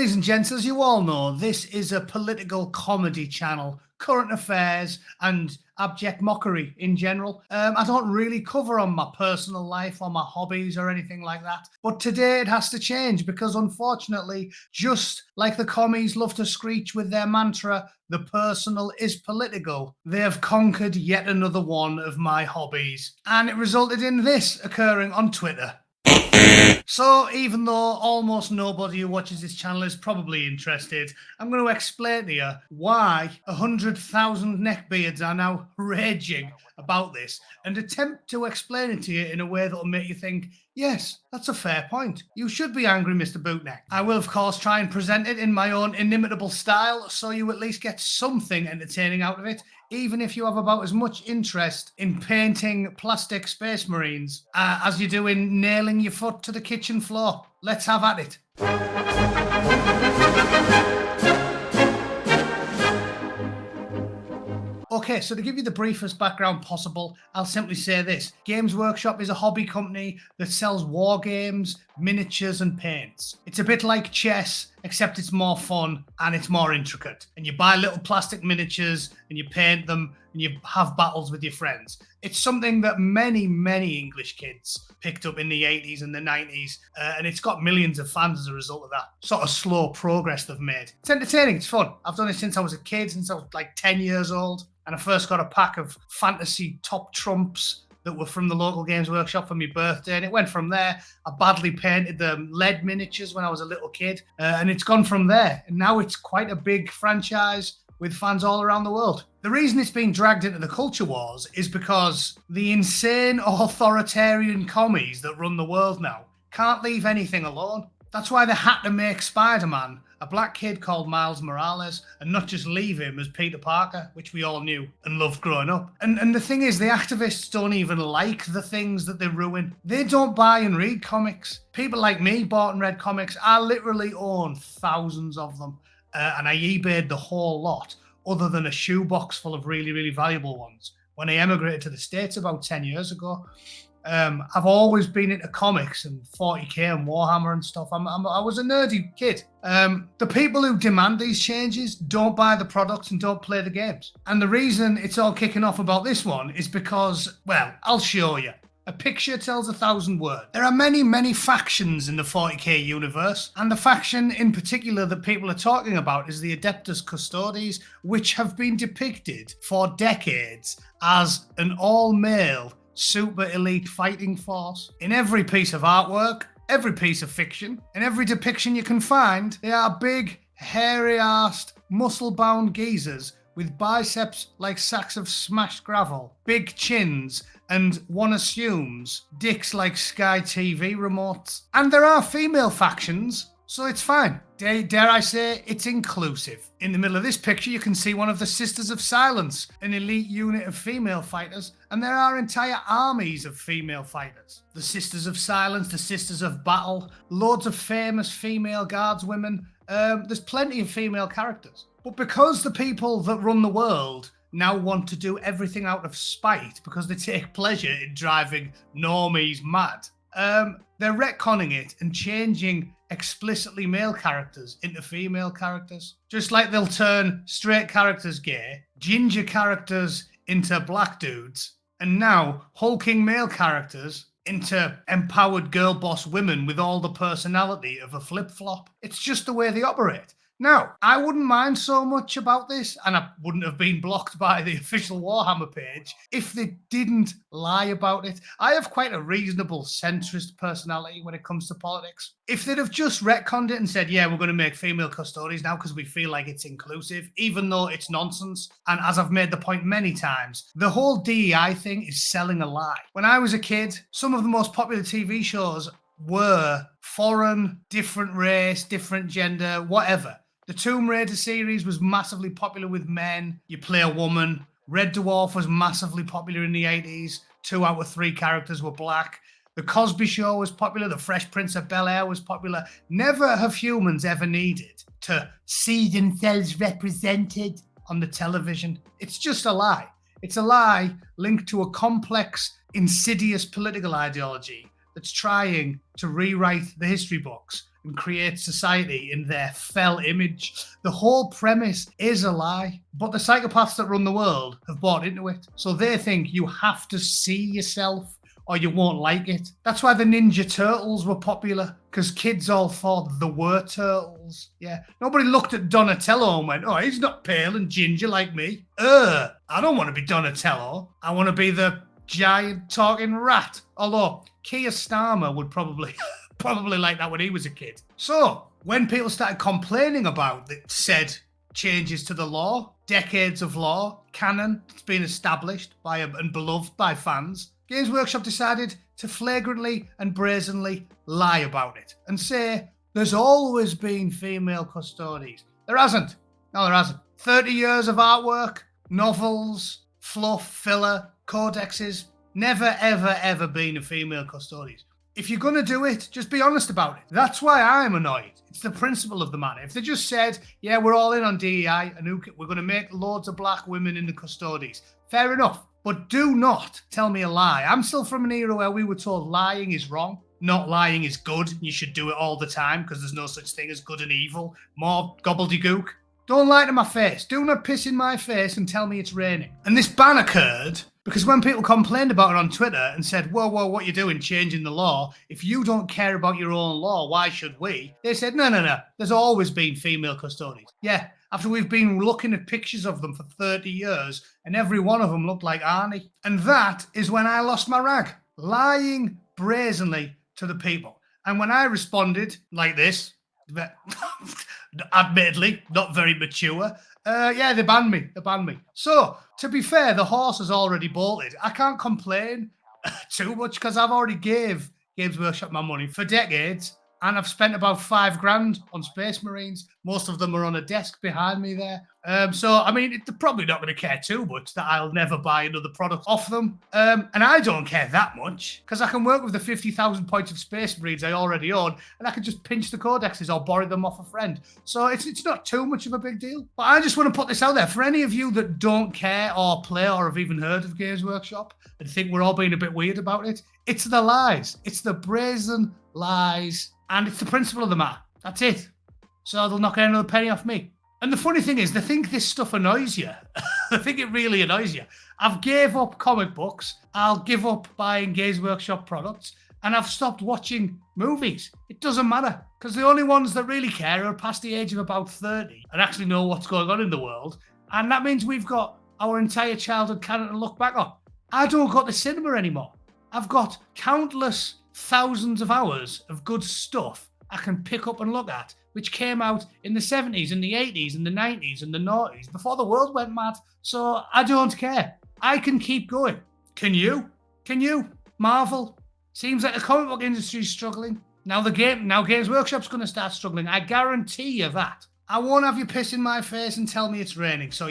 Ladies and gents, as you all know, this is a political comedy channel, current affairs and abject mockery in general. I don't really cover on my personal life or my hobbies or anything like that. But today it has to change because unfortunately, just like the commies love to screech with their mantra, the personal is political, they have conquered yet another one of my hobbies. And it resulted in this occurring on Twitter. So, even though almost nobody who watches this channel is probably interested, I'm going to explain to you why 100,000 neckbeards are now raging about this and attempt to explain it to you in a way that will make you think, yes, that's a fair point. You should be angry, Mr. Bootneck. I will, of course, try and present it in my own inimitable style so you at least get something entertaining out of it, even if you have about as much interest in painting plastic space marines as you do in nailing your foot to the kitchen floor. Let's have at it. Okay, so to give you the briefest background possible, I'll simply say this. Games Workshop is a hobby company that sells war games, miniatures and paints. It's a bit like chess, except it's more fun and it's more intricate. And you buy little plastic miniatures and you paint them and you have battles with your friends. It's something that many English kids picked up in the 80s and the 90s, and it's got millions of fans as a result of that sort of slow progress they've made. It's entertaining, it's fun. I've done it since I was a kid, since I was like 10 years old, and I first got a pack of fantasy top trumps that were from the local Games Workshop for my birthday, and it went from there. I badly painted the lead miniatures when I was a little kid, and it's gone from there, and now it's quite a big franchise with fans all around the world. The reason it's being dragged into the culture wars is because the insane authoritarian commies that run the world now can't leave anything alone. That's why they had to make Spider-Man a black kid called Miles Morales and not just leave him as Peter Parker, which we all knew and loved growing up. And the thing is, the activists don't even like the things that they ruin. They don't buy and read comics. People like me bought and read comics. I literally own thousands of them. And I eBayed the whole lot, other than a shoebox full of really valuable ones. When I emigrated to the States about 10 years ago, I've always been into comics and 40k and Warhammer and stuff. I was a nerdy kid. The people who demand these changes don't buy the products and don't play the games. And the reason it's all kicking off about this one is because, well, I'll show you. A picture tells 1,000 words. There are many factions in the 40k universe, and the faction in particular that people are talking about is the Adeptus Custodes, which have been depicted for decades as an all-male super elite fighting force. In every piece of artwork, every piece of fiction, and every depiction you can find, they are big, hairy-arsed, muscle-bound geezers with biceps like sacks of smashed gravel, big chins, and one assumes dicks like Sky TV remotes. And there are female factions, so it's fine. Dare I say, it's inclusive. In the middle of this picture, you can see one of the Sisters of Silence, an elite unit of female fighters, and there are entire armies of female fighters. The Sisters of Silence, the Sisters of Battle, loads of famous female guardswomen. There's plenty of female characters. But because the people that run the world now want to do everything out of spite because they take pleasure in driving normies mad, they're retconning it and changing explicitly male characters into female characters. Just like they'll turn straight characters gay, ginger characters into black dudes, and now hulking male characters into empowered girl boss women with all the personality of a flip-flop. It's just the way they operate. Now, I wouldn't mind so much about this, and I wouldn't have been blocked by the official Warhammer page if they didn't lie about it. I have quite a reasonable centrist personality when it comes to politics. If they'd have just retconned it and said, yeah, we're going to make female custodians now because we feel like it's inclusive, even though it's nonsense, and as I've made the point many times, the whole DEI thing is selling a lie. When I was a kid, some of the most popular TV shows were foreign, different race, different gender, whatever. The Tomb Raider series was massively popular with men. You play a woman. Red Dwarf was massively popular in the 80s. 2 out of 3 characters were black. The Cosby Show was popular. The Fresh Prince of Bel-Air was popular. Never have humans ever needed to see themselves represented on the television. It's just a lie. It's a lie linked to a complex, insidious political ideology that's trying to rewrite the history books and create society in their fell image. The whole premise is a lie, but the psychopaths that run the world have bought into it. So they think you have to see yourself or you won't like it. That's why the Ninja Turtles were popular, because kids all thought they were turtles. Yeah, nobody looked at Donatello and went, oh, he's not pale and ginger like me. I don't want to be Donatello. I want to be the giant talking rat. Although Keir Starmer would probably like that when he was a kid. So when people started complaining about the said changes to the law, decades of law, canon that's been established by and beloved by fans, Games Workshop decided to flagrantly and brazenly lie about it and say there's always been female custodies. There hasn't. No, there hasn't. 30 years of artwork, novels, fluff, filler, codexes, never, ever, ever been a female custodies. If you're going to do it, just be honest about it. That's why I'm annoyed. It's the principle of the matter. If they just said, yeah, we're all in on DEI and we're going to make loads of black women in the custodies, fair enough. But do not tell me a lie. I'm still from an era where we were told lying is wrong, not lying is good. You should do it all the time because there's no such thing as good and evil. More gobbledygook. Don't lie to my face. Do not piss in my face and tell me it's raining. And this ban occurred because when people complained about it on Twitter and said, whoa, what you doing changing the law? If you don't care about your own law, why should we? They said, no. There's always been female custodians. Yeah, after we've been looking at pictures of them for 30 years and every one of them looked like Arnie. And that is when I lost my rag. Lying brazenly to the people. And when I responded like this, admittedly, not very mature, yeah, they banned me. So, to be fair, the horse has already bolted. I can't complain too much because I've already gave Games Workshop my money for decades and I've spent about $5,000 on Space Marines. Most of them are on a desk behind me there. So, I mean, they're probably not going to care too much that I'll never buy another product off them. And I don't care that much because I can work with the 50,000 points of Space Marines I already own and I can just pinch the codexes or borrow them off a friend. So it's not too much of a big deal. But I just want to put this out there for any of you that don't care or play or have even heard of Games Workshop and think we're all being a bit weird about it. It's the lies. It's the brazen lies. And it's the principle of the matter. That's it. So they'll not get another penny off me. And the funny thing is, they think this stuff annoys you. They think it really annoys you. I've gave up comic books. I'll give up buying Games Workshop products. And I've stopped watching movies. It doesn't matter. Because the only ones that really care are past the age of about 30 and actually know what's going on in the world. And that means we've got our entire childhood canon to look back on. I don't go to cinema anymore. I've got countless thousands of hours of good stuff I can pick up and look at, which came out in the 70s and the 80s and the 90s and the 90s before the world went mad. So I don't care. I can keep going. Can you? Can you? Marvel? Seems like the comic book industry is struggling. Now Games Workshop's going to start struggling. I guarantee you that. I won't have you piss in my face and tell me it's raining. So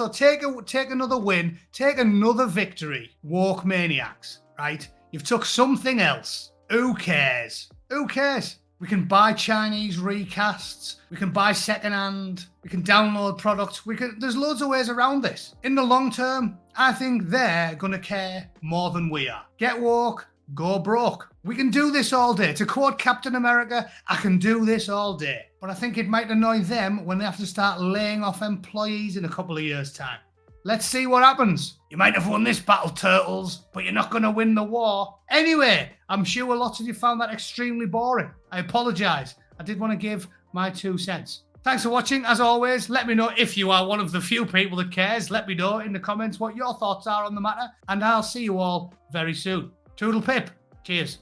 take another win, take another victory, woke maniacs, right? You've took something else. Who cares? Who cares? We can buy Chinese recasts. We can buy secondhand. We can download products. There's loads of ways around this. In the long term, I think they're going to care more than we are. Get woke, go broke. We can do this all day. To quote Captain America, I can do this all day. But I think it might annoy them when they have to start laying off employees in a couple of years' time. Let's see what happens. You might have won this battle, Turtles, but you're not going to win the war. Anyway, I'm sure lots of you found that extremely boring. I apologise. I did want to give my 2 cents. Thanks for watching. As always, let me know if you are one of the few people that cares. Let me know in the comments what your thoughts are on the matter, and I'll see you all very soon. Toodle pip. Cheers.